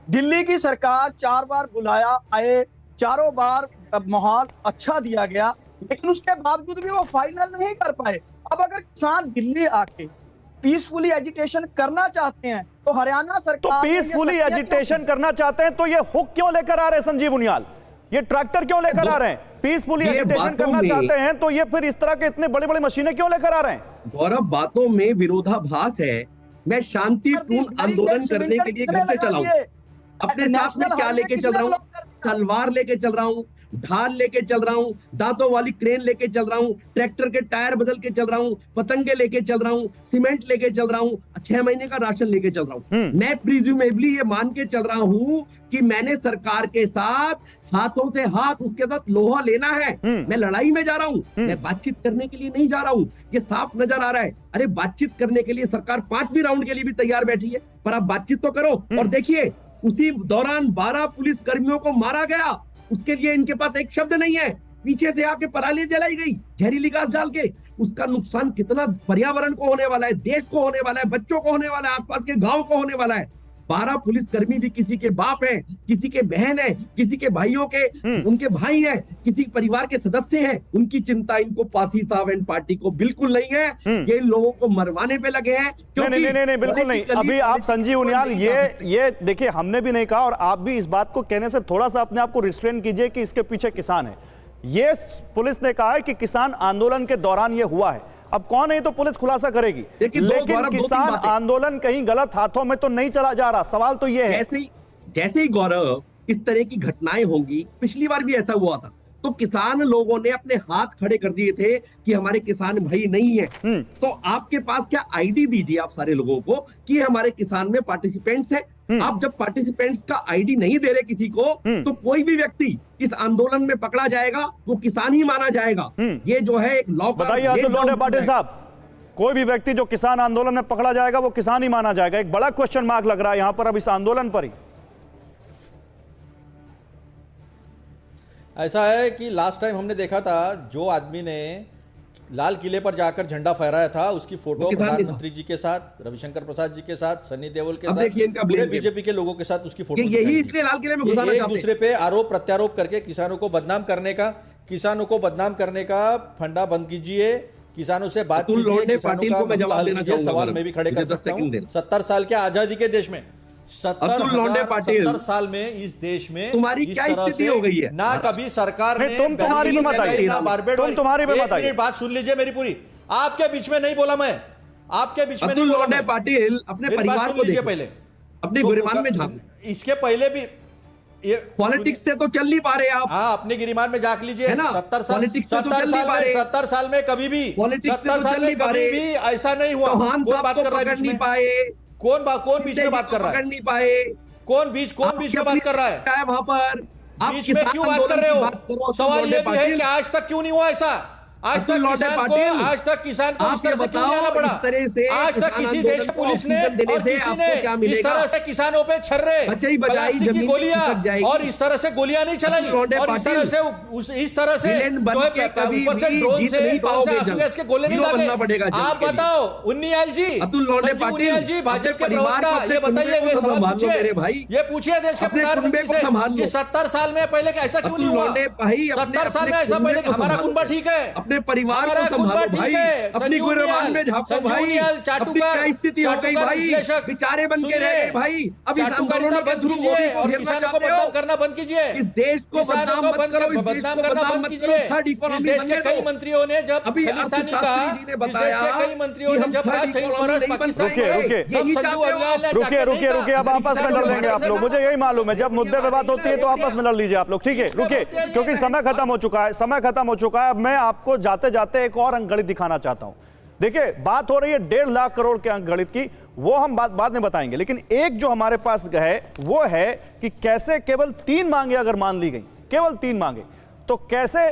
दिल्ली की सरकार 4 बार बुलाया आए, चारों बार माहौल अच्छा दिया गया, लेकिन उसके बावजूद भी वो फाइनल नहीं कर पाए। अब अगर किसान दिल्ली आके पीसफुली एजिटेशन करना चाहते हैं तो हरियाणा तो सरकार पीसफुली एजिटेशन करना चाहते हैं तो ये हुक क्यों लेकर आ रहे हैं संजीव उनियाल? ये ट्रैक्टर क्यों लेकर आ रहे हैं? पीसफुली ये एजिटेशन बातों करना में- चाहते हैं तो ये फिर इस तरह के इतने बड़े बड़े मशीनें क्यों लेकर आ रहे हैं? गौरव, बातों में विरोधाभास है। मैं शांतिपूर्ण आंदोलन करने के लिए घर से चला हूं। अपने साथ में क्या लेके चल रहा हूँ? तलवार लेके चल रहा हूँ, ढाल लेके चल रहा हूँ, दांतों वाली क्रेन लेके चल रहा हूँ, ट्रैक्टर के टायर बदल के चल रहा हूँ, पतंगे लेके चल रहा हूँ, सीमेंट लेके चल रहा हूँ, 6 महीने का राशन लेके चल रहा हूँ। मैं प्रिज्यूमेबली ये मान के चल रहा हूँ कि मैंने सरकार के साथ हाथों से हाथ उसके साथ लोहा लेना है। मैं लड़ाई में जा रहा हूँ, मैं बातचीत करने के लिए नहीं जा रहा हूँ। ये साफ नजर आ रहा है। अरे बातचीत करने के लिए सरकार 5वीं राउंड के लिए भी तैयार बैठी है, पर आप बातचीत तो करो। और देखिए, उसी दौरान 12 पुलिस कर्मियों को मारा गया, उसके लिए इनके पास एक शब्द नहीं है। पीछे से आके पराली जलाई गई जहरीली गैस डाल के। उसका नुकसान कितना पर्यावरण को होने वाला है, देश को होने वाला है, बच्चों को होने वाला है, आसपास के गांव को होने वाला है। 12 पुलिस कर्मी भी किसी के बाप हैं, किसी के बहन है, किसी के भाइयों के उनके भाई हैं, किसी परिवार के सदस्य हैं। उनकी चिंता इनको पासी साहब एंड पार्टी को बिल्कुल नहीं है। ये इन लोगों को मरवाने पे लगे हैं। नहीं, बिल्कुल नहीं। अभी आप संजीव उनियाल ये देखिए, हमने भी नहीं कहा और आप भी इस बात को कहने से थोड़ा सा अपने आप को रिस्ट्रेन कीजिए कि इसके पीछे किसान है। ये पुलिस ने कहा है कि किसान आंदोलन के दौरान ये हुआ है। अब कौन है तो पुलिस खुलासा करेगी, लेकिन किसान आंदोलन कहीं गलत हाथों में तो नहीं चला जा रहा। सवाल तो ये है, जैसे ही गौरव इस तरह की घटनाएं होंगी, पिछली बार भी ऐसा हुआ था, तो किसान लोगों ने अपने हाथ खड़े कर दिए थे कि हमारे किसान भाई नहीं है। तो आपके पास क्या आईडी दीजिए आप सारे लोगों को कि हमारे किसान में पार्टिसिपेंट्स है। आप जब पार्टिसिपेंट्स का आईडी नहीं दे रहे किसी को, तो कोई भी व्यक्ति इस आंदोलन में पकड़ा जाएगा, वो किसान ही माना जाएगा। ये जो है एक लॉ। बताइए अतुल लोंढे पाटिल साहब, कोई भी व्यक्ति जो किसान आंदोलन में पकड़ा जाएगा वो किसान ही माना जाएगा? एक बड़ा क्वेश्चन मार्क लग रहा है यहां पर अब इस आंदोलन पर ही। ऐसा है कि लास्ट टाइम हमने देखा था, जो आदमी ने लाल किले पर जाकर झंडा फहराया था, उसकी फोटो प्रधानमंत्री जी के साथ, रविशंकर प्रसाद जी के साथ, सनी देओल के साथ, पूरे बीजेपी के लोगों के साथ उसकी फोटो। यही इसलिए लाल किले में घुसाना चाहते हैं। एक दूसरे पे आरोप प्रत्यारोप करके किसानों को बदनाम करने का फंडा बंद कीजिए। किसानों से बात कीजिए, पाटिल को मैं जवाब देना चाहूंगा। सवाल मैं भी खड़े कर सकता हूं। 70 साल के आजादी के देश में 70 साल में इस देश में तुम्हारी क्या स्थिति हो गई है? ना कभी सरकार ने तुम्हारी में मत आइए, तुम्हारी में मत आइए। बात सुन लीजिए मेरी पूरी। आपके बीच में नहीं बोला मैं, आपके बीच में अतुल लोंढे पाटिल अपने परिवार को देखिए, पहले अपने गिरमान में झांक। इसके पहले भी ये पॉलिटिक्स से तो चल नहीं पा रहे आप। हाँ, अपने गिरिमान में झांक लीजिए। 70 साल में कभी भी 70 साल में कभी भी ऐसा नहीं हुआ। कौन बात कर पाए? कौन बीच में बात कर रहा है? नहीं पाए। कौन बीच में बात कर रहा है? वहां पर बीच में क्यों बात कर रहे हो? सवाल ये भी है कि आज तक क्यों नहीं हुआ ऐसा? आज तक किसान को इस तरह से क्यों जाना पड़ा? आज तक किसी देश की पुलिस ने और किसी ने इस तरह से किसानों पे छर्रे, प्लास्टिक की गोलियां और इस तरह से गोलियां नहीं चलाई। और इस तरह से ऊपर से ड्रोन से आंसू के गोले नहीं दागे। आप बताओ उन्नीयाल जी, उन्नीयाल जी, भाजपा के प्रवक्ता, ये बताइए, ये पूछिए देश के प्रधानमंत्री से कि 70 साल में पहले ऐसा क्यों नहीं हुआ? 70 साल में ऐसा पहले हमारा कुनबा ठीक है, अपने परिवार को संभालो भाई, अपनी गुरबान में झांको भाई। अपनी क्या स्थिति हो गई भाई? बेचारे बन के रह गए भाई। अब इस आंदोलन के थ्रू मोदी को किसानों को बदनाम करना बंद कीजिए। इस देश को बदनाम मत करो, इस देश को बदनाम मत करो। थर्ड इकोनॉमी देश के कई मंत्रियों ने जब खालिस्तानी कहा, ने बताया कई मंत्रियों ने जब कहा रुकिए, अब आपस में लड़ लेंगे आप लोग, मुझे यही मालूम है। जब मुद्दे पे बात होती है तो आपस में लड़ लीजिए आप लोग, ठीक है? रुकिए, क्योंकि समय खत्म हो चुका है। अब मैं आपको जाते जाते एक और अंकगणित दिखाना चाहता हूं। देखिए, बात हो रही है 1.5 लाख करोड़ के अंकगणित की, वो हम बाद में बताएंगे। लेकिन एक जो हमारे पास है वो है कि कैसे केवल 3 मांगे अगर मान ली गई, केवल 3 मांगे, तो कैसे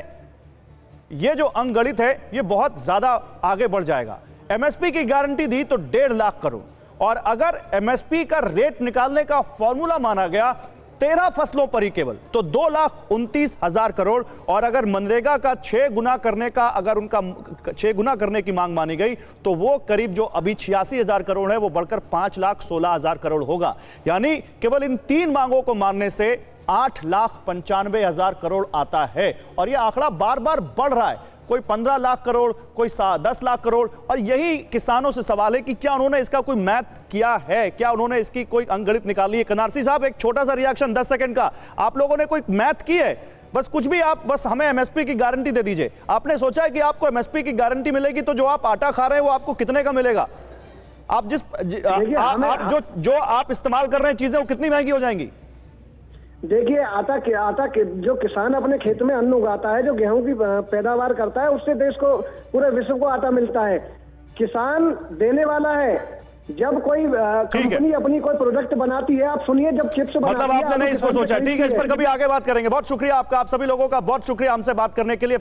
ये जो अंकगणित है ये बहुत ज्यादा आगे बढ़ जाएगा। एमएसपी की गारंटी दी तो 1.5 लाख करोड़, और अगर एमएसपी का रेट निकालने का फॉर्मूला माना गया 13 फसलों पर ही केवल तो 2,29,000 करोड़। और अगर मनरेगा का 6 गुना करने का, अगर उनका 6 गुना करने की मांग मानी गई तो वो करीब जो अभी 86,000 करोड़ है वो बढ़कर 5,16,000 करोड़ होगा। यानी केवल इन 3 मांगों को मानने से 8,95,000 करोड़ आता है। और यह आंकड़ा बार बार बढ़ रहा है, कोई 15 लाख करोड़, कोई 10 लाख करोड़। और यही किसानों से सवाल है कि क्या उन्होंने इसका कोई मैथ किया है, क्या उन्होंने इसकी कोई अंकगणित निकाली है। कनारसी साहब, एक छोटा सा रिएक्शन 10 सेकंड का, आप लोगों ने कोई मैथ की है? बस कुछ भी, आप बस हमें एमएसपी की गारंटी दे दीजिए। आपने सोचा है कि आपको एमएसपी की गारंटी मिलेगी तो जो आप आटा खा रहे हैं वो आपको कितने का मिलेगा? आप जो आप इस्तेमाल कर रहे हैं चीजें वो कितनी महंगी हो जाएंगी? देखिए, आटा के जो किसान अपने खेत में अन्न उगाता है, जो गेहूं की पैदावार करता है, उससे देश को, पूरे विश्व को आटा मिलता है। किसान देने वाला है। जब कोई कंपनी अपनी कोई प्रोडक्ट बनाती है, आप सुनिए, जब चिप्स बनाती है, मतलब आपने नहीं इसको सोचा। ठीक है, इस पर कभी आगे बात करेंगे। बहुत शुक्रिया आपका, आप सभी लोगों का बहुत शुक्रिया हमसे बात करने के लिए।